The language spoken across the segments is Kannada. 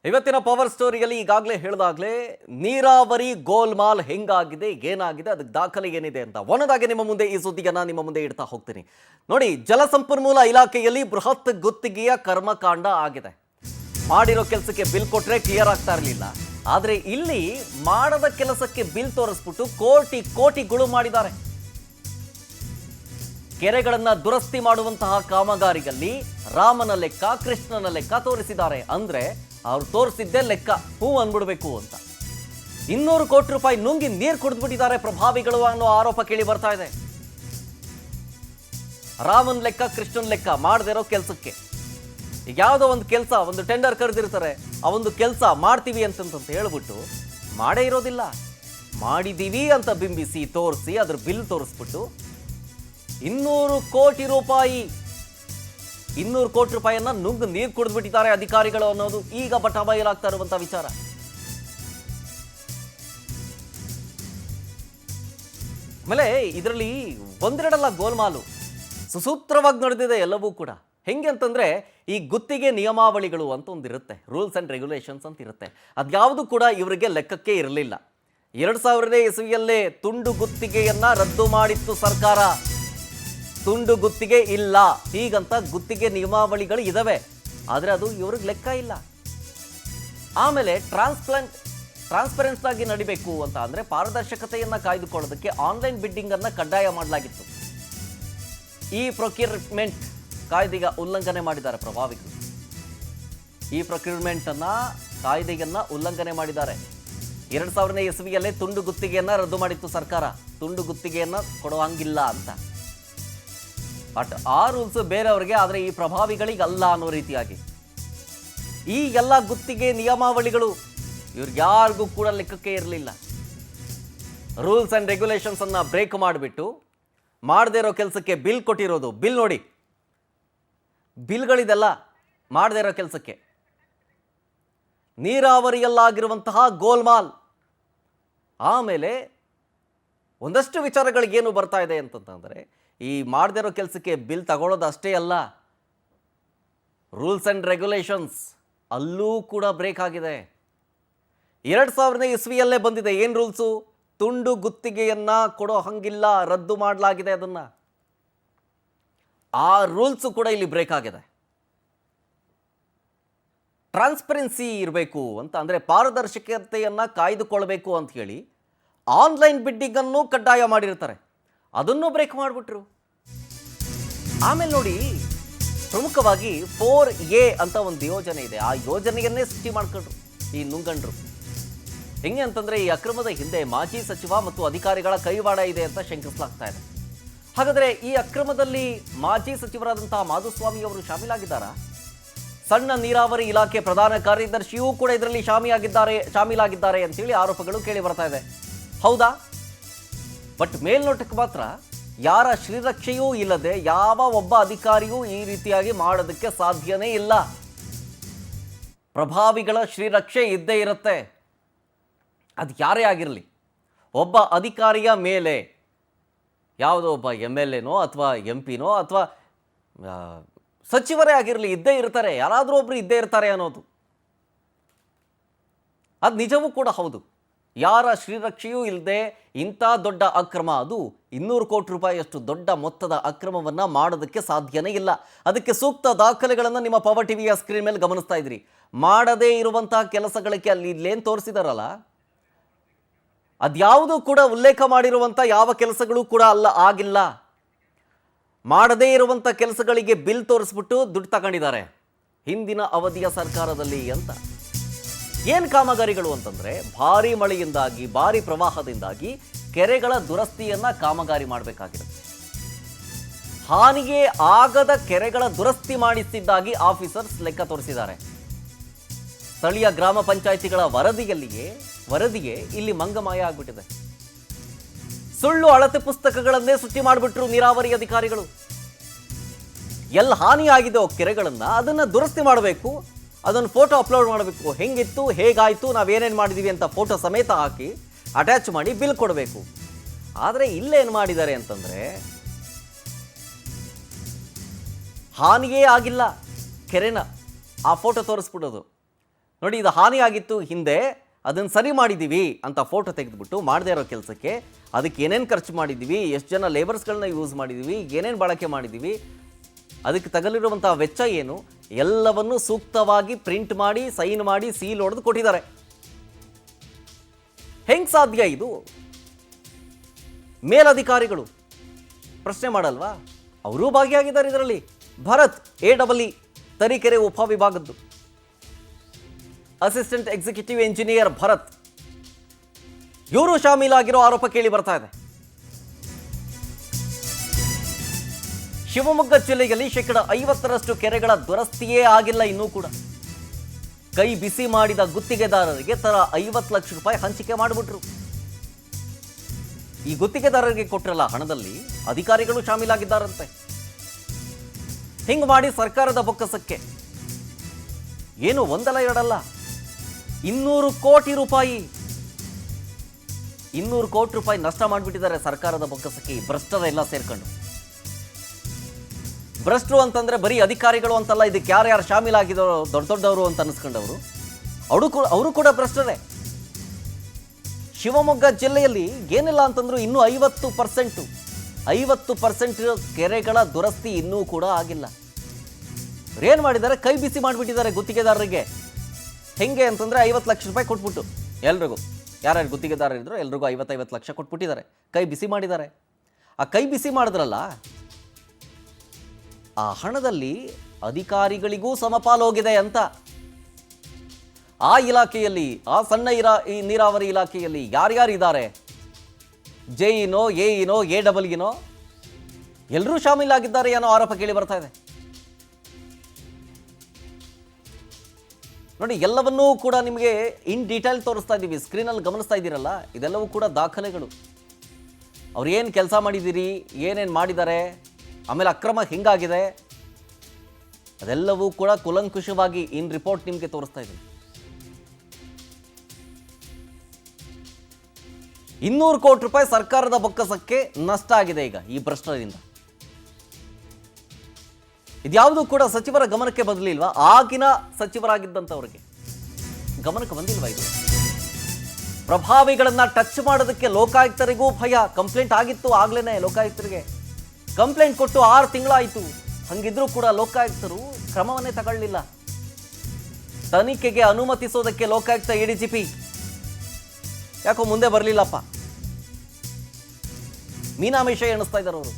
ಇವತ್ತಿನ ಪವರ್ ಸ್ಟೋರಿಯಲ್ಲಿ ಈಗಾಗಲೇ ಹೇಳಿದಾಗಲೇ ನೀರಾವರಿ ಗೋಲ್ಮಾಲ್ ಹೆಂಗಾಗಿದೆ, ಏನಾಗಿದೆ, ಅದಕ್ಕೆ ದಾಖಲೆ ಏನಿದೆ ಅಂತ ಒಂದೊಂದಾಗಿ ನಿಮ್ಮ ಮುಂದೆ ಈ ಸುದ್ದಿಯನ್ನು ನಿಮ್ಮ ಮುಂದೆ ಇಡ್ತಾ ಹೋಗ್ತೀನಿ. ನೋಡಿ, ಜಲಸಂಪನ್ಮೂಲ ಇಲಾಖೆಯಲ್ಲಿ ಬೃಹತ್ ಗುತ್ತಿಗೆಯ ಕರ್ಮಕಾಂಡ ಆಗಿದೆ. ಮಾಡಿರೋ ಕೆಲಸಕ್ಕೆ ಬಿಲ್ ಕೊಟ್ಟರೆ ಕ್ಲಿಯರ್ ಆಗ್ತಾ ಇರಲಿಲ್ಲ. ಆದರೆ ಇಲ್ಲಿ ಮಾಡದ ಕೆಲಸಕ್ಕೆ ಬಿಲ್ ತೋರಿಸ್ಬಿಟ್ಟು ಕೋಟಿ ಕೋಟಿಗಳು ಮಾಡಿದ್ದಾರೆ. ಕೆರೆಗಳನ್ನು ದುರಸ್ತಿ ಮಾಡುವಂತಹ ಕಾಮಗಾರಿಯಲ್ಲಿ ರಾಮನ ಲೆಕ್ಕ, ಕೃಷ್ಣನ ಲೆಕ್ಕ ತೋರಿಸಿದ್ದಾರೆ. ಅಂದ್ರೆ ಅವ್ರು ತೋರಿಸಿದ್ದೇ ಲೆಕ್ಕ, ಹೂ ಅಂದ್ಬಿಡ್ಬೇಕು ಅಂತ. 200 ಕೋಟಿ ರೂಪಾಯಿ ನುಂಗಿ ನೀರು ಕುಡಿದ್ಬಿಟ್ಟಿದ್ದಾರೆ ಪ್ರಭಾವಿಗಳು ಅನ್ನೋ ಆರೋಪ ಕೇಳಿ ಬರ್ತಾ ಇದೆ. ರಾಮನ್ ಲೆಕ್ಕ, ಕೃಷ್ಣನ್ ಲೆಕ್ಕ ಮಾಡದಿರೋ ಕೆಲಸಕ್ಕೆ. ಈಗ ಯಾವುದೋ ಒಂದು ಕೆಲಸ, ಒಂದು ಟೆಂಡರ್ ಕರೆದಿರ್ತಾರೆ, ಆ ಒಂದು ಕೆಲಸ ಮಾಡ್ತೀವಿ ಅಂತಂತ ಹೇಳ್ಬಿಟ್ಟು ಮಾಡೇ ಇರೋದಿಲ್ಲ. ಮಾಡಿದೀವಿ ಅಂತ ಬಿಂಬಿಸಿ ತೋರಿಸಿ ಅದ್ರ ಬಿಲ್ ತೋರಿಸ್ಬಿಟ್ಟು 200 ಕೋಟಿ ರೂಪಾಯಿ 200 ಕೋಟಿ ರೂಪಾಯಿಯನ್ನ ನುಂಗು ನೀರು ಕುಡಿದ್ಬಿಟ್ಟಿದ್ದಾರೆ ಅಧಿಕಾರಿಗಳು ಅನ್ನೋದು ಈಗ ಬಟಾಬಯಲಾಗ್ತಾ ಇರುವಂತಹ ವಿಚಾರ. ಆಮೇಲೆ ಇದರಲ್ಲಿ ಒಂದೆರಡಲ್ಲ ಗೋಲ್ಮಾಲು, ಸುಸೂತ್ರವಾಗಿ ನಡೆದಿದೆ ಎಲ್ಲವೂ ಕೂಡ. ಹೆಂಗೆ ಅಂತಂದ್ರೆ, ಈ ಗುತ್ತಿಗೆ ನಿಯಮಾವಳಿಗಳು ಅಂತ ಒಂದಿರುತ್ತೆ, ರೂಲ್ಸ್ ಅಂಡ್ ರೆಗ್ಯುಲೇಷನ್ಸ್ ಅಂತ ಇರುತ್ತೆ. ಅದ್ಯಾವುದು ಕೂಡ ಇವರಿಗೆ ಲೆಕ್ಕಕ್ಕೆ ಇರಲಿಲ್ಲ. 2000ನೇ ಇಸವಿಯಲ್ಲೇ ತುಂಡು ಗುತ್ತಿಗೆಯನ್ನ ರದ್ದು ಮಾಡಿತ್ತು ಸರ್ಕಾರ. ತುಂಡು ಗುತ್ತಿಗೆ ಇಲ್ಲ, ಹೀಗಂತ ಗುತ್ತಿಗೆ ನಿಯಮಾವಳಿಗಳು ಇದಾವೆ, ಆದರೆ ಅದು ಇವ್ರಿಗೆ ಲೆಕ್ಕ ಇಲ್ಲ. ಆಮೇಲೆ ಟ್ರಾನ್ಸ್ಪರೆನ್ಸ್ ಆಗಿ ನಡಿಬೇಕು ಅಂತ ಅಂದ್ರೆ ಪಾರದರ್ಶಕತೆಯನ್ನ ಕಾಯ್ದುಕೊಳ್ಳೋದಕ್ಕೆ ಆನ್ಲೈನ್ ಬಿಡ್ಡಿಂಗ್ ಅನ್ನ ಕಡ್ಡಾಯ ಮಾಡಲಾಗಿತ್ತು. ಈ ಪ್ರೊಕ್ಯೂರ್ಮೆಂಟ್ ಕಾಯ್ದೆಗೆ ಉಲ್ಲಂಘನೆ ಮಾಡಿದ್ದಾರೆ ಪ್ರಭಾವಿಗಳು. ಈ ಪ್ರೊಕ್ಯೂರ್ಮೆಂಟ್ ಅನ್ನ ಕಾಯ್ದೆಯನ್ನ ಉಲ್ಲಂಘನೆ ಮಾಡಿದ್ದಾರೆ. 2000ನೇ ಇಸವಿಯಲ್ಲೇ ತುಂಡು ಗುತ್ತಿಗೆಯನ್ನ ರದ್ದು ಮಾಡಿತ್ತು ಸರ್ಕಾರ, ತುಂಡು ಗುತ್ತಿಗೆಯನ್ನ ಕೊಡುವಂಗಿಲ್ಲ ಅಂತ. ಬಟ್ ಆ ರೂಲ್ಸ್ ಬೇರೆಯವ್ರಿಗೆ, ಆದರೆ ಈ ಪ್ರಭಾವಿಗಳಿಗೆ ಅಲ್ಲ ಅನ್ನೋ ರೀತಿಯಾಗಿ ಈ ಎಲ್ಲ ಗುತ್ತಿಗೆ ನಿಯಮಾವಳಿಗಳು ಇವ್ರಿಗೆ ಯಾರಿಗೂ ಕೂಡ ಲೆಕ್ಕಕ್ಕೆ ಇರಲಿಲ್ಲ. ರೂಲ್ಸ್ ಅಂಡ್ ರೆಗ್ಯುಲೇಷನ್ಸ್ ಅನ್ನ ಬ್ರೇಕ್ ಮಾಡಿಬಿಟ್ಟು ಮಾಡದೇ ಇರೋ ಕೆಲಸಕ್ಕೆ ಬಿಲ್ ಕೊಟ್ಟಿರೋದು. ಬಿಲ್ ನೋಡಿ, ಬಿಲ್ಗಳಿದೆಲ್ಲ ಮಾಡದೇ ಇರೋ ಕೆಲಸಕ್ಕೆ. ನೀರಾವರಿಯಲ್ಲಾಗಿರುವಂತಹ ಗೋಲ್ಮಾಲ್. ಆಮೇಲೆ ಒಂದಷ್ಟು ವಿಚಾರಗಳಿಗೇನು ಬರ್ತಾ ಇದೆ ಅಂತಂತಂದರೆ, ಈ ಮಾಡದೇ ಇರೋ ಕೆಲಸಕ್ಕೆ ಬಿಲ್ ತಗೊಳ್ಳೋದು ಅಷ್ಟೇ ಅಲ್ಲ, ರೂಲ್ಸ್ ಆ್ಯಂಡ್ ರೆಗ್ಯುಲೇಷನ್ಸ್ ಅಲ್ಲೂ ಕೂಡ ಬ್ರೇಕ್ ಆಗಿದೆ. 2000ನೇ ಇಸ್ವಿಯಲ್ಲೇ ಬಂದಿದೆ. ಏನು ರೂಲ್ಸು? ತುಂಡು ಗುತ್ತಿಗೆಯನ್ನ ಕೊಡೋ ಹಂಗಿಲ್ಲ, ರದ್ದು ಮಾಡಲಾಗಿದೆ ಅದನ್ನು. ಆ ರೂಲ್ಸು ಕೂಡ ಇಲ್ಲಿ ಬ್ರೇಕ್ ಆಗಿದೆ. ಟ್ರಾನ್ಸ್ಪರೆನ್ಸಿ ಇರಬೇಕು ಅಂತ ಅಂದರೆ ಪಾರದರ್ಶಕತೆಯನ್ನು ಕಾಯ್ದುಕೊಳ್ಬೇಕು ಅಂತ ಹೇಳಿ ಆನ್ಲೈನ್ ಬಿಡ್ಡಿಂಗನ್ನು ಕಡ್ಡಾಯ ಮಾಡಿರ್ತಾರೆ, ಅದನ್ನು ಬ್ರೇಕ್ ಮಾಡಿಬಿಟ್ರು. ಆಮೇಲೆ ನೋಡಿ, ಪ್ರಮುಖವಾಗಿ 4A ಅಂತ ಒಂದು ಯೋಜನೆ ಇದೆ. ಆ ಯೋಜನೆಯನ್ನೇ ಸೃಷ್ಟಿ ಮಾಡ್ಕೊಂಡ್ರು ಈ ನುಂಗಂಡ್ರು. ಹೆಂಗೆ ಅಂತಂದ್ರೆ, ಈ ಅಕ್ರಮದ ಹಿಂದೆ ಮಾಜಿ ಸಚಿವ ಮತ್ತು ಅಧಿಕಾರಿಗಳ ಕೈವಾಡ ಇದೆ ಅಂತ ಶಂಕಿಸಲಾಗ್ತಾ ಇದೆ. ಹಾಗಾದ್ರೆ ಈ ಅಕ್ರಮದಲ್ಲಿ ಮಾಜಿ ಸಚಿವರಾದಂತಹ ಮಾಧುಸ್ವಾಮಿ ಅವರು ಶಾಮೀಲಾಗಿದ್ದಾರಾ? ಸಣ್ಣ ನೀರಾವರಿ ಇಲಾಖೆ ಪ್ರಧಾನ ಕಾರ್ಯದರ್ಶಿಯೂ ಕೂಡ ಇದರಲ್ಲಿ ಶಾಮೀಲಾಗಿದ್ದಾರೆ ಅಂತೇಳಿ ಆರೋಪಗಳು ಕೇಳಿ ಬರ್ತಾ ಇದೆ. ಹೌದಾ? ಬಟ್ ಮೇಲ್ನೋಟಕ್ಕೆ ಮಾತ್ರ ಯಾರ ಶ್ರೀರಕ್ಷೆಯೂ ಇಲ್ಲದೆ ಯಾವ ಒಬ್ಬ ಅಧಿಕಾರಿಯೂ ಈ ರೀತಿಯಾಗಿ ಮಾಡೋದಕ್ಕೆ ಸಾಧ್ಯನೇ ಇಲ್ಲ. ಪ್ರಭಾವಿಗಳ ಶ್ರೀರಕ್ಷೆ ಇದ್ದೇ ಇರುತ್ತೆ, ಅದು ಯಾರೇ ಆಗಿರಲಿ. ಒಬ್ಬ ಅಧಿಕಾರಿಯ ಮೇಲೆ ಯಾವುದೋ ಒಬ್ಬ MLAನೋ ಅಥವಾ MP ನೋ ಅಥವಾ ಸಚಿವರೇ ಆಗಿರಲಿ ಇದ್ದೇ ಇರ್ತಾರೆ, ಯಾರಾದರೂ ಒಬ್ರು ಇದ್ದೇ ಇರ್ತಾರೆ ಅನ್ನೋದು ಅದು ನಿಜವೂ ಕೂಡ ಹೌದು. ಯಾರ ಶ್ರೀರಕ್ಷೆಯೂ ಇಲ್ಲದೆ ಇಂಥ ದೊಡ್ಡ ಅಕ್ರಮ, ಅದು 200 ಕೋಟಿ ರೂಪಾಯಿಯಷ್ಟು ದೊಡ್ಡ ಮೊತ್ತದ ಅಕ್ರಮವನ್ನು ಮಾಡೋದಕ್ಕೆ ಸಾಧ್ಯನೇ ಇಲ್ಲ. ಅದಕ್ಕೆ ಸೂಕ್ತ ದಾಖಲೆಗಳನ್ನು ನಿಮ್ಮ ಪವರ್ ಟಿವಿಯ ಸ್ಕ್ರೀನ್ ಮೇಲೆ ಗಮನಿಸ್ತಾ ಇದ್ರಿ. ಮಾಡದೇ ಇರುವಂತಹ ಕೆಲಸಗಳಿಗೆ ಅಲ್ಲಿ ಇಲ್ಲೇನು ತೋರಿಸಿದಾರಲ್ಲ, ಅದ್ಯಾವುದು ಕೂಡ ಉಲ್ಲೇಖ ಮಾಡಿರುವಂಥ ಯಾವ ಕೆಲಸಗಳು ಕೂಡ ಆಗಿಲ್ಲ. ಮಾಡದೇ ಇರುವಂಥ ಕೆಲಸಗಳಿಗೆ ಬಿಲ್ ತೋರಿಸ್ಬಿಟ್ಟು ದುಡ್ಡು ತಗೊಂಡಿದ್ದಾರೆ ಹಿಂದಿನ ಅವಧಿಯ ಸರ್ಕಾರದಲ್ಲಿ ಅಂತ. ಏನು ಕಾಮಗಾರಿಗಳು ಅಂತಂದರೆ, ಭಾರಿ ಮಳೆಯಿಂದಾಗಿ, ಭಾರಿ ಪ್ರವಾಹದಿಂದಾಗಿ ಕೆರೆಗಳ ದುರಸ್ತಿಯನ್ನು ಕಾಮಗಾರಿ ಮಾಡಬೇಕಾಗಿರುತ್ತೆ. ಹಾನಿಗೆ ಆಗದ ಕೆರೆಗಳ ದುರಸ್ತಿ ಮಾಡಿಸಿದ್ದಾಗಿ ಆಫೀಸರ್ಸ್ ಲೆಕ್ಕ ತೋರಿಸಿದ್ದಾರೆ. ಸ್ಥಳೀಯ ಗ್ರಾಮ ಪಂಚಾಯಿತಿಗಳ ವರದಿಗೆ ಇಲ್ಲಿ ಮಂಗಮಾಯ ಆಗ್ಬಿಟ್ಟಿದೆ. ಸುಳ್ಳು ಅಳತೆ ಪುಸ್ತಕಗಳನ್ನೇ ಸೃಷ್ಟಿ ಮಾಡಿಬಿಟ್ರು ನೀರಾವರಿ ಅಧಿಕಾರಿಗಳು. ಎಲ್ಲ ಹಾನಿಯಾಗಿದೆಯೋ ಕೆರೆಗಳನ್ನ ಅದನ್ನು ದುರಸ್ತಿ ಮಾಡಬೇಕು, ಅದನ್ನು ಫೋಟೋ ಅಪ್ಲೋಡ್ ಮಾಡಬೇಕು, ಹೆಂಗಿತ್ತು, ಹೇಗಾಯಿತು, ನಾವೇನೇನು ಮಾಡಿದ್ದೀವಿ ಅಂತ ಫೋಟೋ ಸಮೇತ ಹಾಕಿ ಅಟ್ಯಾಚ್ ಮಾಡಿ ಬಿಲ್ ಕೊಡಬೇಕು. ಆದರೆ ಇಲ್ಲೇನು ಮಾಡಿದ್ದಾರೆ ಅಂತಂದರೆ, ಹಾನಿಯೇ ಆಗಿಲ್ಲ ಕೆರೆನ, ಆ ಫೋಟೋ ತೋರಿಸ್ಬಿಡೋದು. ನೋಡಿ, ಇದು ಹಾನಿ ಆಗಿತ್ತು ಹಿಂದೆ, ಅದನ್ನು ಸರಿ ಮಾಡಿದ್ದೀವಿ ಅಂತ ಫೋಟೋ ತೆಗೆದುಬಿಟ್ಟು ಮಾಡದೇ ಇರೋ ಕೆಲಸಕ್ಕೆ ಅದಕ್ಕೆ ಏನೇನು ಖರ್ಚು ಮಾಡಿದ್ದೀವಿ, ಎಷ್ಟು ಜನ ಲೇಬರ್ಸ್ಗಳನ್ನ ಯೂಸ್ ಮಾಡಿದ್ದೀವಿ, ಏನೇನು ಬಳಕೆ ಮಾಡಿದ್ದೀವಿ, ಅದಕ್ಕೆ ತಗಲಿರುವಂಥ ವೆಚ್ಚ ಏನು, ಎಲ್ಲವನ್ನು ಸೂಕ್ತವಾಗಿ ಪ್ರಿಂಟ್ ಮಾಡಿ, ಸೈನ್ ಮಾಡಿ, ಸೀಲ್ ಹೊಡೆದು ಕೊಟ್ಟಿದ್ದಾರೆ. ಹೆಂಗೆ ಸಾಧ್ಯ ಇದು? ಮೇಲಧಿಕಾರಿಗಳು ಪ್ರಶ್ನೆ ಮಾಡಲ್ವಾ? ಅವರೂ ಭಾಗಿಯಾಗಿದ್ದಾರೆ ಇದರಲ್ಲಿ. ಭರತ್ AEE ತರೀಕೆರೆ ಉಪವಿಭಾಗದ್ದು ಅಸಿಸ್ಟೆಂಟ್ ಎಕ್ಸಿಕ್ಯೂಟಿವ್ ಇಂಜಿನಿಯರ್ ಭರತ್, ಇವರು ಶಾಮೀಲಾಗಿರೋ ಆರೋಪ ಕೇಳಿ ಬರ್ತಾ ಇದೆ. ಶಿವಮೊಗ್ಗ ಜಿಲ್ಲೆಯಲ್ಲಿ 50% ಕೆರೆಗಳ ದುರಸ್ತಿಯೇ ಆಗಿಲ್ಲ ಇನ್ನೂ ಕೂಡ. ಕೈ ಬಿಸಿ ಮಾಡಿದ ಗುತ್ತಿಗೆದಾರರಿಗೆ ತಲಾ 50 ಲಕ್ಷ ರೂಪಾಯಿ ಹಂಚಿಕೆ ಮಾಡಿಬಿಟ್ರು. ಈ ಗುತ್ತಿಗೆದಾರರಿಗೆ ಕೊಟ್ಟಿರಲ್ಲ ಹಣದಲ್ಲಿ ಅಧಿಕಾರಿಗಳು ಶಾಮೀಲಾಗಿದ್ದಾರಂತೆ. ಹಿಂಗೆ ಮಾಡಿ ಸರ್ಕಾರದ ಬೊಕ್ಕಸಕ್ಕೆ ಏನು ಒಂದಲ್ಲ ಎರಡಲ್ಲ 200 ಕೋಟಿ ರೂಪಾಯಿ ನಷ್ಟ ಮಾಡಿಬಿಟ್ಟಿದ್ದಾರೆ ಸರ್ಕಾರದ ಬೊಕ್ಕಸಕ್ಕೆ ಈ ಭ್ರಷ್ಟರೆಲ್ಲ ಸೇರ್ಕೊಂಡು. ಭ್ರಷ್ಟರು ಅಂತಂದ್ರೆ ಬರೀ ಅಧಿಕಾರಿಗಳು ಅಂತಲ್ಲ, ಇದಕ್ಕೆ ಯಾರ್ಯಾರು ಶಾಮೀಲಾಗಿದ್ದಾರೋ ದೊಡ್ಡ ದೊಡ್ಡವರು ಅಂತ ಅನಿಸ್ಕೊಂಡವರು ಅವರು ಕೂಡ ಭ್ರಷ್ಟರೇ. ಶಿವಮೊಗ್ಗ ಜಿಲ್ಲೆಯಲ್ಲಿ ಏನಿಲ್ಲ ಅಂತಂದ್ರು ಇನ್ನೂ 50% ಕೆರೆಗಳ ದುರಸ್ತಿ ಇನ್ನೂ ಕೂಡ ಆಗಿಲ್ಲ. ಏನು ಮಾಡಿದ್ದಾರೆ? ಕೈ ಬಿಸಿ ಮಾಡಿಬಿಟ್ಟಿದ್ದಾರೆ ಗುತ್ತಿಗೆದಾರರಿಗೆ. ಹೆಂಗೆ ಅಂತಂದ್ರೆ 50 ಲಕ್ಷ ರೂಪಾಯಿ ಕೊಟ್ಬಿಟ್ಟು ಎಲ್ರಿಗೂ, ಯಾರ್ಯಾರು ಗುತ್ತಿಗೆದಾರರಿದ್ರು ಎಲ್ರಿಗೂ 50 ಲಕ್ಷ ಕೊಟ್ಬಿಟ್ಟಿದ್ದಾರೆ, ಕೈ ಬಿಸಿ ಮಾಡಿದ್ದಾರೆ. ಆ ಕೈ ಬಿಸಿ ಮಾಡಿದ್ರಲ್ಲ, ಆ ಹಣದಲ್ಲಿ ಅಧಿಕಾರಿಗಳಿಗೂ ಸಮಪಾಲು ಹೋಗಿದೆ ಅಂತ. ಆ ಇಲಾಖೆಯಲ್ಲಿ, ಆ ಸಣ್ಣ ನೀರಾವರಿ ಇಲಾಖೆಯಲ್ಲಿ ಯಾರ್ಯಾರಿದ್ದಾರೆ, JEನೋ AEನೋ AEನೋ ಎಲ್ಲರೂ ಶಾಮೀಲಾಗಿದ್ದಾರೆ ಅನ್ನೋ ಆರೋಪ ಕೇಳಿ ಬರ್ತಾ ಇದೆ. ನೋಡಿ, ಎಲ್ಲವನ್ನೂ ಕೂಡ ನಿಮಗೆ ಇನ್ ಡೀಟೇಲ್ ತೋರಿಸ್ತಾ ಇದ್ದೀವಿ, ಸ್ಕ್ರೀನಲ್ಲಿ ಗಮನಿಸ್ತಾ ಇದ್ದೀರಲ್ಲ, ಇದೆಲ್ಲವೂ ಕೂಡ ದಾಖಲೆಗಳು. ಅವ್ರು ಏನು ಕೆಲಸ ಮಾಡಿದ್ದೀರಿ, ಏನೇನು ಮಾಡಿದ್ದಾರೆ, ಆಮೇಲೆ ಅಕ್ರಮ ಹೆಂಗಾಗಿದೆ, ಅದೆಲ್ಲವೂ ಕೂಡ ಕುಲಂಕುಷವಾಗಿ ಇನ್ ರಿಪೋರ್ಟ್ ನಿಮಗೆ ತೋರಿಸ್ತಾ ಇದ್ದೀನಿ. 200 ಕೋಟಿ ರೂಪಾಯಿ ಸರ್ಕಾರದ ಬೊಕ್ಕಸಕ್ಕೆ ನಷ್ಟ ಆಗಿದೆ ಈಗ ಈ ಭ್ರಷ್ಟರಿಂದ. ಇದ್ಯಾವುದೂ ಕೂಡ ಸಚಿವರ ಗಮನಕ್ಕೆ ಬರಲಿಲ್ವಾ? ಆಗಿನ ಸಚಿವರಾಗಿದ್ದಂಥವ್ರಿಗೆ ಗಮನಕ್ಕೆ ಬಂದಿಲ್ವಾ ಇದು? ಪ್ರಭಾವಿಗಳನ್ನ ಟಚ್ ಮಾಡೋದಕ್ಕೆ ಲೋಕಾಯುಕ್ತರಿಗೂ ಭಯ. ಕಂಪ್ಲೇಂಟ್ ಆಗಿತ್ತು ಆಗ್ಲೇನೆ, ಲೋಕಾಯುಕ್ತರಿಗೆ ಕಂಪ್ಲೇಂಟ್ ಕೊಟ್ಟು 6 ತಿಂಗಳಾಯಿತು. ಹಂಗಿದ್ರೂ ಕೂಡ ಲೋಕಾಯುಕ್ತರು ಕ್ರಮವನ್ನೇ ತಗೊಳ್ಳಿಲ್ಲ. ತನಿಖೆಗೆ ಅನುಮತಿಸೋದಕ್ಕೆ ಲೋಕಾಯುಕ್ತ ADGP ಯಾಕೋ ಮುಂದೆ ಬರಲಿಲ್ಲಪ್ಪ. ಮೀನಾಮೇಷ ಎಣಿಸ್ತಾ ಇದ್ದಾರೆ ಅವರು.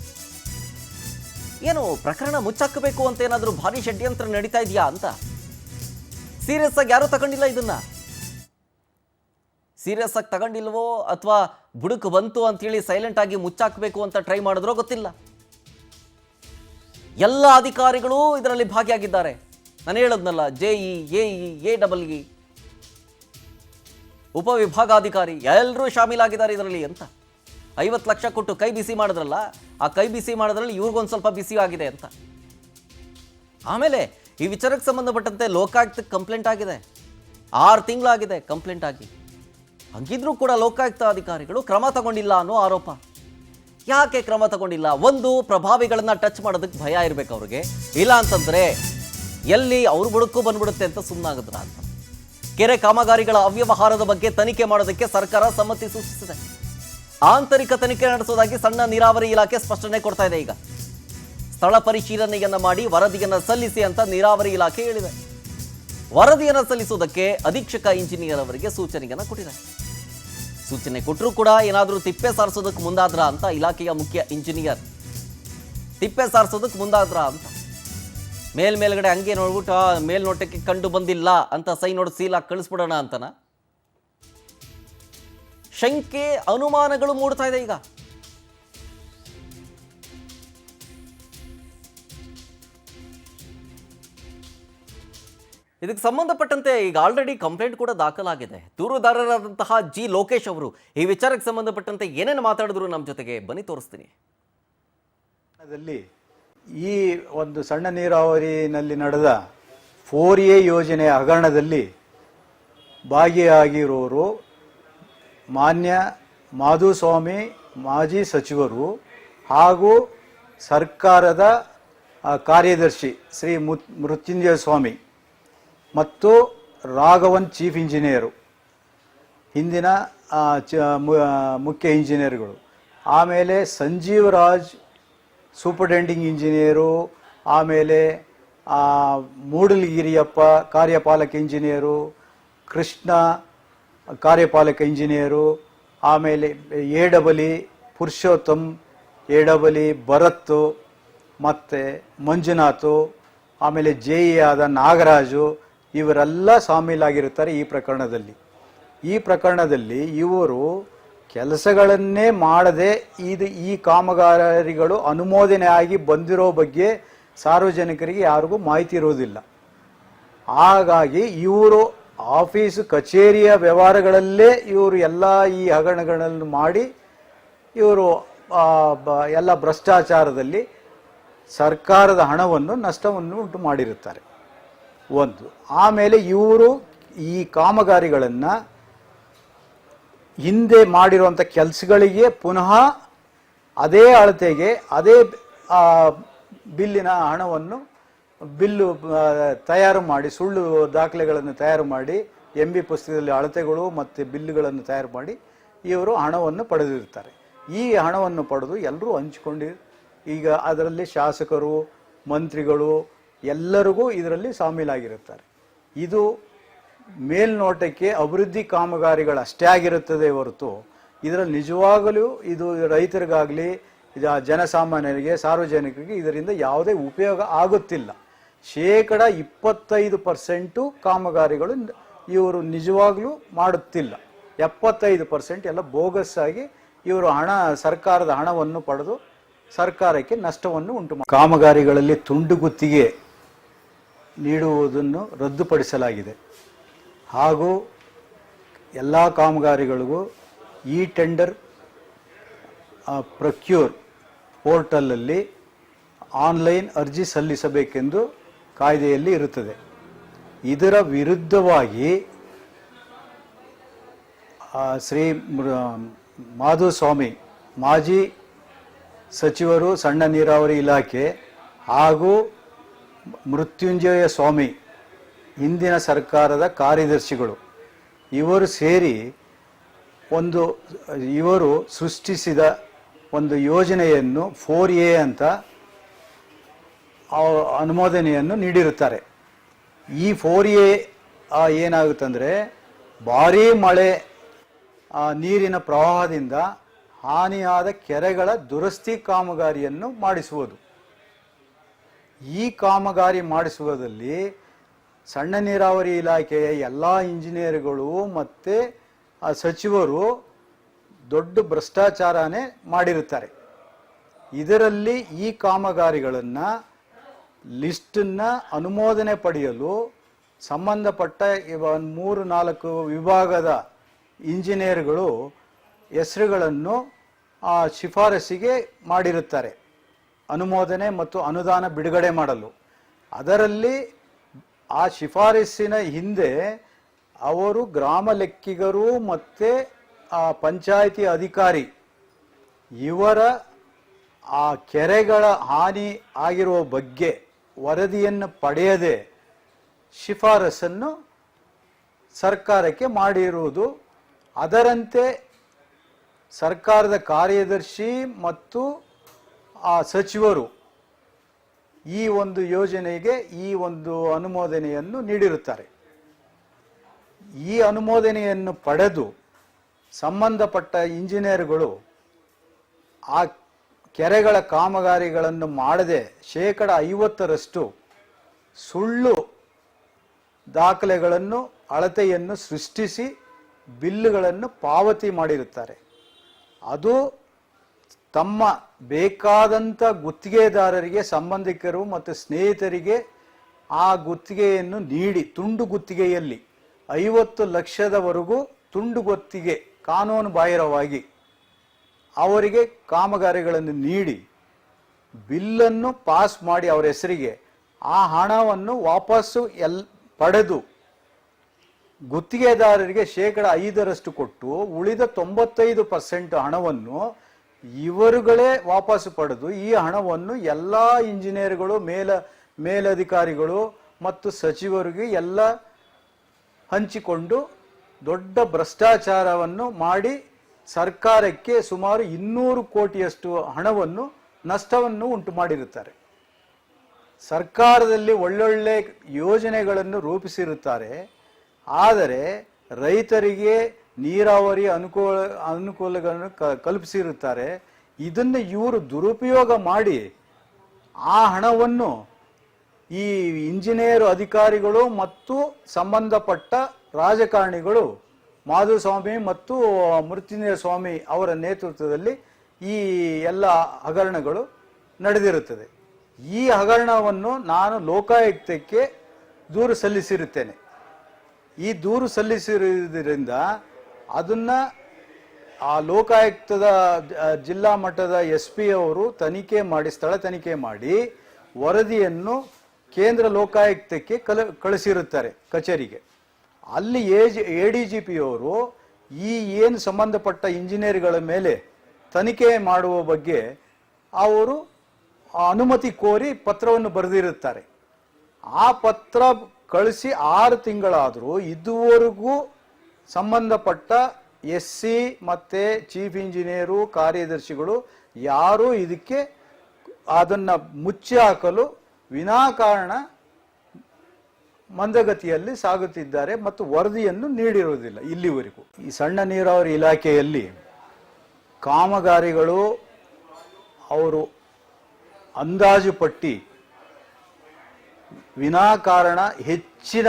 ಏನು ಪ್ರಕರಣ ಮುಚ್ಚಾಕಬೇಕು ಅಂತ ಏನಾದರೂ ಭಾರಿ ಷಡ್ಯಂತ್ರ ನಡೀತಾ ಇದೆಯಾ ಅಂತ? ಸೀರಿಯಸ್ ಆಗಿ ಯಾರೂ ತಗೊಂಡಿಲ್ಲ ಇದನ್ನ. ಸೀರಿಯಸ್ ಆಗಿ ತಗೊಂಡಿಲ್ವೋ ಅಥವಾ ಬುಡುಕು ಬಂತು ಅಂತೇಳಿ ಸೈಲೆಂಟ್ ಆಗಿ ಮುಚ್ಚಾಕಬೇಕು ಅಂತ ಟ್ರೈ ಮಾಡಿದ್ರೋ ಗೊತ್ತಿಲ್ಲ. ಎಲ್ಲ ಅಧಿಕಾರಿಗಳು ಇದರಲ್ಲಿ ಭಾಗಿಯಾಗಿದ್ದಾರೆ. ನಾನು ಹೇಳದ್ನಲ್ಲ, JE AE AEE ಉಪವಿಭಾಗಾಧಿಕಾರಿ ಎಲ್ಲರೂ ಶಾಮೀಲಾಗಿದ್ದಾರೆ ಇದರಲ್ಲಿ ಅಂತ. 50 ಲಕ್ಷ ಕೊಟ್ಟು ಕೈ ಬಿಸಿ ಮಾಡಿದ್ರಲ್ಲ, ಆ ಕೈ ಬಿಸಿ ಮಾಡೋದ್ರಲ್ಲಿ ಇವ್ರಿಗೊಂದು ಸ್ವಲ್ಪ ಬಿಸಿ ಆಗಿದೆ ಅಂತ. ಆಮೇಲೆ ಈ ವಿಚಾರಕ್ಕೆ ಸಂಬಂಧಪಟ್ಟಂತೆ ಲೋಕಾಯುಕ್ತಕ್ಕೆ ಕಂಪ್ಲೇಂಟ್ ಆಗಿದೆ. 6 ತಿಂಗಳಾಗಿದೆ ಕಂಪ್ಲೇಂಟ್ ಆಗಿ. ಹಂಗಿದ್ರೂ ಕೂಡ ಲೋಕಾಯುಕ್ತ ಅಧಿಕಾರಿಗಳು ಕ್ರಮ ತಗೊಂಡಿಲ್ಲ ಅನ್ನೋ ಆರೋಪ. ಯಾಕೆ ಕ್ರಮ ತಗೊಂಡಿಲ್ಲ? ಒಂದು, ಪ್ರಭಾವಿಗಳನ್ನ ಟಚ್ ಮಾಡೋದಕ್ಕೆ ಭಯ ಇರಬೇಕು ಅವ್ರಿಗೆ. ಇಲ್ಲ ಅಂತಂದ್ರೆ ಎಲ್ಲಿ ಅವ್ರ ಬುಡಕ್ಕೂ ಬಂದ್ಬಿಡುತ್ತೆ ಅಂತ ಸುಮ್ಮನಾಗಿದ್ರ ಅಂತ. ಕೆರೆ ಕಾಮಗಾರಿಗಳ ಅವ್ಯವಹಾರದ ಬಗ್ಗೆ ತನಿಖೆ ಮಾಡೋದಕ್ಕೆ ಸರ್ಕಾರ ಸಮ್ಮತಿ ಸೂಚಿಸಿದೆ. ಆಂತರಿಕ ತನಿಖೆ ನಡೆಸೋದಾಗಿ ಸಣ್ಣ ನೀರಾವರಿ ಇಲಾಖೆ ಸ್ಪಷ್ಟನೆ ಕೊಡ್ತಾ ಇದೆ. ಈಗ ಸ್ಥಳ ಪರಿಶೀಲನೆಯನ್ನ ಮಾಡಿ ವರದಿಯನ್ನ ಸಲ್ಲಿಸಿ ಅಂತ ನೀರಾವರಿ ಇಲಾಖೆ ಹೇಳಿದೆ. ವರದಿಯನ್ನು ಸಲ್ಲಿಸುವುದಕ್ಕೆ ಅಧೀಕ್ಷಕ ಇಂಜಿನಿಯರ್ ಅವರಿಗೆ ಸೂಚನೆಯನ್ನು ಕೊಟ್ಟಿದೆ. ಸೂಚನೆ ಕೊಟ್ಟರೂ ಕೂಡ ಏನಾದರೂ ತಿಪ್ಪೆ ಸಾರಿಸೋದಕ್ಕೆ ಮುಂದಾದ್ರ ಅಂತ ಇಲಾಖೆಯ ಮುಖ್ಯ ಇಂಜಿನಿಯರ್ ತಿಪ್ಪೆ ಸಾರಿಸೋದಕ್ಕೆ ಮುಂದಾದ್ರ ಅಂತ ಮೇಲ್ಗಡೆ ಹಂಗೆ ನೋಡ್ಬಿಟ್ಟು ಮೇಲ್ನೋಟಕ್ಕೆ ಕಂಡು ಬಂದಿಲ್ಲ ಅಂತ ಸೈ ನೋಡಿ ಸೀಲಾಗಿ ಕಳಿಸ್ಬಿಡೋಣ ಅಂತನ ಶಂಕೆ ಅನುಮಾನಗಳು ಮೂಡ್ತಾ ಇದೆ ಈಗ. ಇದಕ್ಕೆ ಸಂಬಂಧಪಟ್ಟಂತೆ ಈಗ ಆಲ್ರೆಡಿ ಕಂಪ್ಲೇಂಟ್ ಕೂಡ ದಾಖಲಾಗಿದೆ. ದೂರುದಾರರಾದಂತಹ ಜಿ ಲೋಕೇಶ್ ಅವರು ಈ ವಿಚಾರಕ್ಕೆ ಸಂಬಂಧಪಟ್ಟಂತೆ ಏನೇನು ಮಾತಾಡಿದ್ರು ನಮ್ಮ ಜೊತೆಗೆ ಬನ್ನಿ ತೋರಿಸ್ತೀನಿ. ಈ ಒಂದು ಸಣ್ಣ ನೀರಾವರಿನಲ್ಲಿ ನಡೆದ 4A ಯೋಜನೆಯ ಹಗರಣದಲ್ಲಿ ಭಾಗಿಯಾಗಿರೋರು ಮಾನ್ಯ ಮಾಧುಸ್ವಾಮಿ ಮಾಜಿ ಸಚಿವರು ಹಾಗೂ ಸರ್ಕಾರದ ಕಾರ್ಯದರ್ಶಿ ಶ್ರೀ ಮೃತ್ಯುಂಜಯ ಸ್ವಾಮಿ ಮತ್ತು ರಾಘವನ್ ಚೀಫ್ ಇಂಜಿನಿಯರು, ಹಿಂದಿನ ಮುಖ್ಯ ಇಂಜಿನಿಯರ್ಗಳು. ಆಮೇಲೆ ಸಂಜೀವ್ ರಾಜ್ ಸೂಪರ್ಟೆಂಡಿಂಗ್ ಇಂಜಿನಿಯರು, ಆಮೇಲೆ ಮೂಡಲಗಿರಿಯಪ್ಪ ಕಾರ್ಯಪಾಲಕ ಇಂಜಿನಿಯರು, ಕೃಷ್ಣ ಕಾರ್ಯಪಾಲಕ ಇಂಜಿನಿಯರು, ಆಮೇಲೆ ಎಡಬಲಿ ಪುರುಷೋತ್ತಮ್, ಎಡಬಲಿ ಭರತ್, ಮತ್ತು ಮಂಜುನಾಥ್, ಆಮೇಲೆ ಜೆ.ಇ. ಆದ ನಾಗರಾಜು, ಇವರೆಲ್ಲ ಶಾಮೀಲಾಗಿರುತ್ತಾರೆ ಈ ಪ್ರಕರಣದಲ್ಲಿ. ಈ ಪ್ರಕರಣದಲ್ಲಿ ಇವರು ಕೆಲಸಗಳನ್ನೇ ಮಾಡದೆ ಈ ಕಾಮಗಾರಿಗಳು ಅನುಮೋದನೆ ಆಗಿ ಬಂದಿರೋ ಬಗ್ಗೆ ಸಾರ್ವಜನಿಕರಿಗೆ ಯಾರಿಗೂ ಮಾಹಿತಿ ಇರುವುದಿಲ್ಲ. ಹಾಗಾಗಿ ಇವರು ಆಫೀಸು ಕಚೇರಿಯ ವ್ಯವಹಾರಗಳಲ್ಲೇ ಇವರು ಎಲ್ಲ ಈ ಹಗರಣಗಳನ್ನು ಮಾಡಿ ಇವರು ಎಲ್ಲ ಭ್ರಷ್ಟಾಚಾರದಲ್ಲಿ ಸರ್ಕಾರದ ಹಣವನ್ನು ನಷ್ಟವನ್ನು ಉಂಟು ಮಾಡಿರುತ್ತಾರೆ ಒಂದು. ಆಮೇಲೆ ಇವರು ಈ ಕಾಮಗಾರಿಗಳನ್ನು ಹಿಂದೆ ಮಾಡಿರುವಂಥ ಕೆಲಸಗಳಿಗೆ ಪುನಃ ಅದೇ ಅಳತೆಗೆ ಅದೇ ಬಿಲ್ಲಿನ ಹಣವನ್ನು ತಯಾರು ಮಾಡಿ, ಸುಳ್ಳು ದಾಖಲೆಗಳನ್ನು ತಯಾರು ಮಾಡಿ, MB ಪುಸ್ತಕದಲ್ಲಿ ಅಳತೆಗಳು ಮತ್ತು ಬಿಲ್ಲುಗಳನ್ನು ತಯಾರು ಮಾಡಿ ಇವರು ಹಣವನ್ನು ಪಡೆದಿರ್ತಾರೆ. ಈ ಹಣವನ್ನು ಪಡೆದು ಎಲ್ಲರೂ ಹಂಚಿಕೊಂಡು ಈಗ ಅದರಲ್ಲಿ ಶಾಸಕರು, ಮಂತ್ರಿಗಳು ಎಲ್ಲರಿಗೂ ಇದರಲ್ಲಿ ಶಾಮೀಲಾಗಿರುತ್ತಾರೆ. ಇದು ಮೇಲ್ನೋಟಕ್ಕೆ ಅಭಿವೃದ್ಧಿ ಕಾಮಗಾರಿಗಳಷ್ಟೇ ಆಗಿರುತ್ತದೆ ಹೊರತು ಇದರಲ್ಲಿ ನಿಜವಾಗಲೂ ಇದು ರೈತರಿಗಾಗಲಿ ಜನಸಾಮಾನ್ಯರಿಗೆ ಸಾರ್ವಜನಿಕರಿಗೆ ಇದರಿಂದ ಯಾವುದೇ ಉಪಯೋಗ ಆಗುತ್ತಿಲ್ಲ. 25% ಕಾಮಗಾರಿಗಳು ಇವರು ನಿಜವಾಗ್ಲೂ ಮಾಡುತ್ತಿಲ್ಲ. 75% ಎಲ್ಲ ಬೋಗಸ್ ಆಗಿ ಇವರು ಸರ್ಕಾರದ ಹಣವನ್ನು ಪಡೆದು ಸರ್ಕಾರಕ್ಕೆ ನಷ್ಟವನ್ನು ಉಂಟು ಮಾಡಿ ಕಾಮಗಾರಿಗಳಲ್ಲಿ ತುಂಡು ಗುತ್ತಿಗೆ ನೀಡುವುದನ್ನು ರದ್ದುಪಡಿಸಲಾಗಿದೆ. ಹಾಗೂ ಎಲ್ಲ ಕಾಮಗಾರಿಗಳಿಗೂ ಈ ಟೆಂಡರ್ ಪ್ರೊಕ್ಯೂರ್ ಪೋರ್ಟಲಲ್ಲಿ ಆನ್ಲೈನ್ ಅರ್ಜಿ ಸಲ್ಲಿಸಬೇಕೆಂದು ಕಾಯ್ದೆಯಲ್ಲಿ ಇರುತ್ತದೆ. ಇದರ ವಿರುದ್ಧವಾಗಿ ಶ್ರೀ ಮಾಧುಸ್ವಾಮಿ ಮಾಜಿ ಸಚಿವರು ಸಣ್ಣ ನೀರಾವರಿ ಇಲಾಖೆ ಹಾಗೂ ಮೃತ್ಯುಂಜಯ ಸ್ವಾಮಿ ಹಿಂದಿನ ಸರ್ಕಾರದ ಕಾರ್ಯದರ್ಶಿಗಳು ಇವರು ಸೇರಿ ಇವರು ಸೃಷ್ಟಿಸಿದ ಒಂದು ಯೋಜನೆಯನ್ನು 4A ಅಂತ ಅನುಮೋದನೆಯನ್ನು ನೀಡಿರುತ್ತಾರೆ. ಈ 4A ಏನಾಗುತ್ತಂದರೆ ಭಾರೀ ಮಳೆ ನೀರಿನ ಪ್ರವಾಹದಿಂದ ಹಾನಿಯಾದ ಕೆರೆಗಳ ದುರಸ್ತಿ ಕಾಮಗಾರಿಯನ್ನು ಮಾಡಿಸುವುದು. ಈ ಕಾಮಗಾರಿ ಮಾಡಿಸುವುದರಲ್ಲಿ ಸಣ್ಣ ನೀರಾವರಿ ಇಲಾಖೆಯ ಎಲ್ಲ ಇಂಜಿನಿಯರ್ಗಳು ಮತ್ತು ಸಚಿವರು ದೊಡ್ಡ ಭ್ರಷ್ಟಾಚಾರನೇ ಮಾಡಿರುತ್ತಾರೆ. ಇದರಲ್ಲಿ ಈ ಕಾಮಗಾರಿಗಳನ್ನು ಲಿಸ್ಟನ್ನು ಅನುಮೋದನೆ ಪಡೆಯಲು ಸಂಬಂಧಪಟ್ಟ 3-4 ವಿಭಾಗದ ಇಂಜಿನಿಯರ್ಗಳು ಹೆಸರುಗಳನ್ನು ಶಿಫಾರಸಿಗೆ ಮಾಡಿರುತ್ತಾರೆ ಅನುಮೋದನೆ ಮತ್ತು ಅನುದಾನ ಬಿಡುಗಡೆ ಮಾಡಲು. ಅದರಲ್ಲಿ ಆ ಶಿಫಾರಸ್ಸಿನ ಹಿಂದೆ ಅವರು ಗ್ರಾಮ ಲೆಕ್ಕಿಗರು ಮತ್ತು ಪಂಚಾಯಿತಿ ಅಧಿಕಾರಿ ಇವರ ಆ ಕೆರೆಗಳ ಹಾನಿ ಆಗಿರುವ ಬಗ್ಗೆ ವರದಿಯನ್ನು ಪಡೆಯದೆ ಶಿಫಾರಸನ್ನು ಸರ್ಕಾರಕ್ಕೆ ಮಾಡಿರುವುದು. ಅದರಂತೆ ಸರ್ಕಾರದ ಕಾರ್ಯದರ್ಶಿ ಮತ್ತು ಆ ಸಚಿವರು ಈ ಒಂದು ಯೋಜನೆಗೆ ಈ ಒಂದು ಅನುಮೋದನೆಯನ್ನು ನೀಡಿರುತ್ತಾರೆ. ಈ ಅನುಮೋದನೆಯನ್ನು ಪಡೆದು ಸಂಬಂಧಪಟ್ಟ ಇಂಜಿನಿಯರ್ಗಳು ಆ ಕೆರೆಗಳ ಕಾಮಗಾರಿಗಳನ್ನು ಮಾಡದೆ 50% ಸುಳ್ಳು ದಾಖಲೆಗಳನ್ನು ಅಳತೆಯನ್ನು ಸೃಷ್ಟಿಸಿ ಬಿಲ್ಲುಗಳನ್ನು ಪಾವತಿ ಮಾಡಿರುತ್ತಾರೆ. ಅದು ತಮ್ಮ ಬೇಕಾದಂಥ ಗುತ್ತಿಗೆದಾರರಿಗೆ, ಸಂಬಂಧಿಕರು ಮತ್ತು ಸ್ನೇಹಿತರಿಗೆ ಆ ಗುತ್ತಿಗೆಯನ್ನು ನೀಡಿ ತುಂಡು ಗುತ್ತಿಗೆಯಲ್ಲಿ 50 ಲಕ್ಷದವರೆಗೂ ತುಂಡು ಗುತ್ತಿಗೆ ಕಾನೂನು ಬಾಹಿರವಾಗಿ ಅವರಿಗೆ ಕಾಮಗಾರಿಗಳನ್ನು ನೀಡಿ ಬಿಲ್ಲನ್ನು ಪಾಸ್ ಮಾಡಿ ಅವರ ಹೆಸರಿಗೆ ಆ ಹಣವನ್ನು ವಾಪಸ್ಸು ಪಡೆದು ಗುತ್ತಿಗೆದಾರರಿಗೆ 5% ಕೊಟ್ಟು ಉಳಿದ 95% ಹಣವನ್ನು ಇವರುಗಳೇ ವಾಪಸ್ಸು ಪಡೆದು ಈ ಹಣವನ್ನು ಎಲ್ಲ ಇಂಜಿನಿಯರ್ಗಳು, ಮೇಲಧಿಕಾರಿಗಳು ಮತ್ತು ಸಚಿವರಿಗೆ ಎಲ್ಲ ಹಂಚಿಕೊಂಡು ದೊಡ್ಡ ಭ್ರಷ್ಟಾಚಾರವನ್ನು ಮಾಡಿ ಸರ್ಕಾರಕ್ಕೆ ಸುಮಾರು 200 ಕೋಟಿಯಷ್ಟು ಹಣವನ್ನು ನಷ್ಟವನ್ನು ಉಂಟು ಮಾಡಿರುತ್ತಾರೆ. ಸರ್ಕಾರದಲ್ಲಿ ಒಳ್ಳೊಳ್ಳೆ ಯೋಜನೆಗಳನ್ನು ರೂಪಿಸಿರುತ್ತಾರೆ, ಆದರೆ ರೈತರಿಗೆ ನೀರಾವರಿ ಅನುಕೂಲಗಳನ್ನು ಕಲ್ಪಿಸಿರುತ್ತಾರೆ. ಇದನ್ನು ಇವರು ದುರುಪಯೋಗ ಮಾಡಿ ಆ ಹಣವನ್ನು ಈ ಇಂಜಿನಿಯರ್ ಅಧಿಕಾರಿಗಳು ಮತ್ತು ಸಂಬಂಧಪಟ್ಟ ರಾಜಕಾರಣಿಗಳು ಮಾಧುಸ್ವಾಮಿ ಮತ್ತು ಮೃತ್ಯುಂಜಯ ಸ್ವಾಮಿ ಅವರ ನೇತೃತ್ವದಲ್ಲಿ ಈ ಎಲ್ಲ ಹಗರಣಗಳು ನಡೆದಿರುತ್ತದೆ. ಈ ಹಗರಣವನ್ನು ನಾನು ಲೋಕಾಯುಕ್ತಕ್ಕೆ ದೂರು ಸಲ್ಲಿಸಿರುತ್ತೇನೆ. ಈ ದೂರು ಸಲ್ಲಿಸಿರುವುದರಿಂದ ಅದನ್ನು ಆ ಲೋಕಾಯುಕ್ತದ ಜಿಲ್ಲಾ ಮಟ್ಟದ SP ಅವರು ತನಿಖೆ ಮಾಡಿ, ಸ್ಥಳ ತನಿಖೆ ಮಾಡಿ ವರದಿಯನ್ನು ಕೇಂದ್ರ ಲೋಕಾಯುಕ್ತಕ್ಕೆ ಕಳಿಸಿರುತ್ತಾರೆ ಕಚೇರಿಗೆ. ಅಲ್ಲಿ ADGP ಅವರು ಈ ಏನು ಸಂಬಂಧಪಟ್ಟ ಇಂಜಿನಿಯರ್ಗಳ ಮೇಲೆ ತನಿಖೆ ಮಾಡುವ ಬಗ್ಗೆ ಅವರು ಅನುಮತಿ ಕೋರಿ ಪತ್ರವನ್ನು ಬರೆದಿರುತ್ತಾರೆ. ಆ ಪತ್ರ ಕಳಿಸಿ 6 ತಿಂಗಳಾದರೂ ಇದುವರೆಗೂ ಸಂಬಂಧಪಟ್ಟ SC ಮತ್ತು ಚೀಫ್ ಇಂಜಿನಿಯರು, ಕಾರ್ಯದರ್ಶಿಗಳು ಯಾರೂ ಇದಕ್ಕೆ ಅದನ್ನು ಮುಚ್ಚಿ ಹಾಕಲು ವಿನಾಕಾರಣ ಮಂದಗತಿಯಲ್ಲಿ ಸಾಗುತ್ತಿದ್ದಾರೆ ಮತ್ತು ವರದಿಯನ್ನು ನೀಡಿರುವುದಿಲ್ಲ ಇಲ್ಲಿವರೆಗೂ. ಈ ಸಣ್ಣ ನೀರಾವರಿ ಇಲಾಖೆಯಲ್ಲಿ ಕಾಮಗಾರಿಗಳು ಅವರು ಅಂದಾಜು ಪಟ್ಟಿ ವಿನಾಕಾರಣ ಹೆಚ್ಚಿನ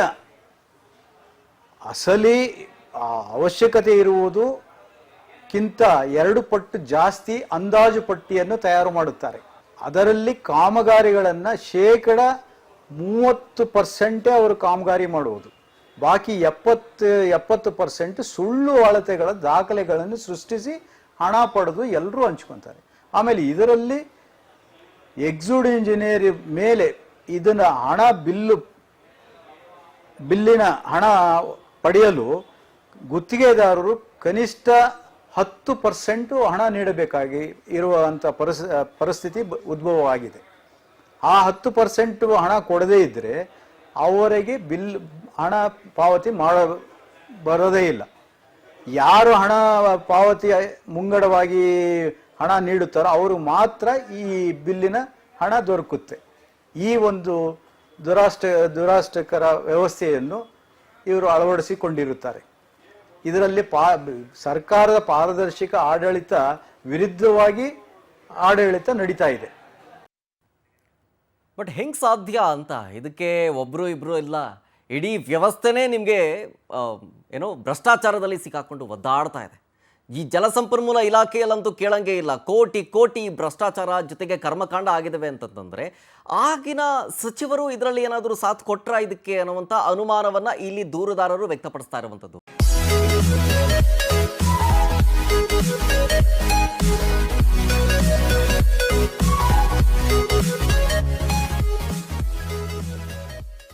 ಅಸಲಿ ಅವಶ್ಯಕತೆ ಇರುವುದಕ್ಕಿಂತ 2 ಪಟ್ಟು ಜಾಸ್ತಿ ಅಂದಾಜು ಪಟ್ಟಿಯನ್ನು ತಯಾರು ಮಾಡುತ್ತಾರೆ. ಅದರಲ್ಲಿ ಕಾಮಗಾರಿಗಳನ್ನು 30% ಅವರು ಕಾಮಗಾರಿ ಮಾಡುವುದು, ಬಾಕಿ 70% ಸುಳ್ಳು ಅಳತೆಗಳ ದಾಖಲೆಗಳನ್ನು ಸೃಷ್ಟಿಸಿ ಹಣ ಪಡೆದು ಎಲ್ಲರೂ ಹಂಚ್ಕೊತಾರೆ. ಆಮೇಲೆ ಇದರಲ್ಲಿ ಎಕ್ಸಿಕ್ಯೂಟಿವ್ ಇಂಜಿನಿಯರ್ ಮೇಲೆ ಇದನ್ನ ಹಣ ಬಿಲ್ಲಿನ ಹಣ ಪಡೆಯಲು ಗುತ್ತಿಗೆದಾರರು ಕನಿಷ್ಠ 10% ಹಣ ನೀಡಬೇಕಾಗಿ ಇರುವಂಥ ಪರಿಸ್ಥಿತಿ ಉದ್ಭವವಾಗಿದೆ. ಆ 10% ಹಣ ಕೊಡದೇ ಇದ್ದರೆ ಅವರಿಗೆ ಹಣ ಪಾವತಿ ಬರೋದೇ ಇಲ್ಲ. ಯಾರು ಹಣ ಪಾವತಿ ಮುಂಗಡವಾಗಿ ಹಣ ನೀಡುತ್ತಾರೋ ಅವರು ಮಾತ್ರ ಈ ಬಿಲ್ಲಿನ ಹಣ ದೊರಕುತ್ತೆ. ಈ ಒಂದು ದುರಾಷ್ಟಕರ ವ್ಯವಸ್ಥೆಯನ್ನು ಇವರು ಅಳವಡಿಸಿಕೊಂಡಿರುತ್ತಾರೆ. ಇದರಲ್ಲಿ ಸರ್ಕಾರದ ಪಾರದರ್ಶಕ ಆಡಳಿತ ವಿರುದ್ಧವಾಗಿ ಆಡಳಿತ ನಡೀತಾ ಇದೆ. ಬಟ್ ಹೆಂಗೆ ಸಾಧ್ಯ ಅಂತ, ಇದಕ್ಕೆ ಒಬ್ಬರು ಇಬ್ಬರು ಇಲ್ಲ, ಇಡೀ ವ್ಯವಸ್ಥೆನೇ ನಿಮಗೆ ಏನೋ ಭ್ರಷ್ಟಾಚಾರದಲ್ಲಿ ಸಿಕ್ಕಾಕೊಂಡು ಒದ್ದಾಡ್ತಾ ಇದೆ. ಈ ಜಲಸಂಪನ್ಮೂಲ ಇಲಾಖೆಯಲ್ಲಂತೂ ಕೇಳಂಗೆ ಇಲ್ಲ, ಕೋಟಿ ಕೋಟಿ ಭ್ರಷ್ಟಾಚಾರ ಜೊತೆಗೆ ಕರ್ಮಕಾಂಡ ಆಗಿದ್ದಾವೆ ಅಂತಂತಂದರೆ ಆಗಿನ ಸಚಿವರು ಇದರಲ್ಲಿ ಏನಾದರೂ ಸಾಥ್ ಕೊಟ್ರ ಇದಕ್ಕೆ ಅನ್ನುವಂಥ ಅನುಮಾನವನ್ನು ಇಲ್ಲಿ ದೂರುದಾರರು ವ್ಯಕ್ತಪಡಿಸ್ತಾ ಇರುವಂಥದ್ದು.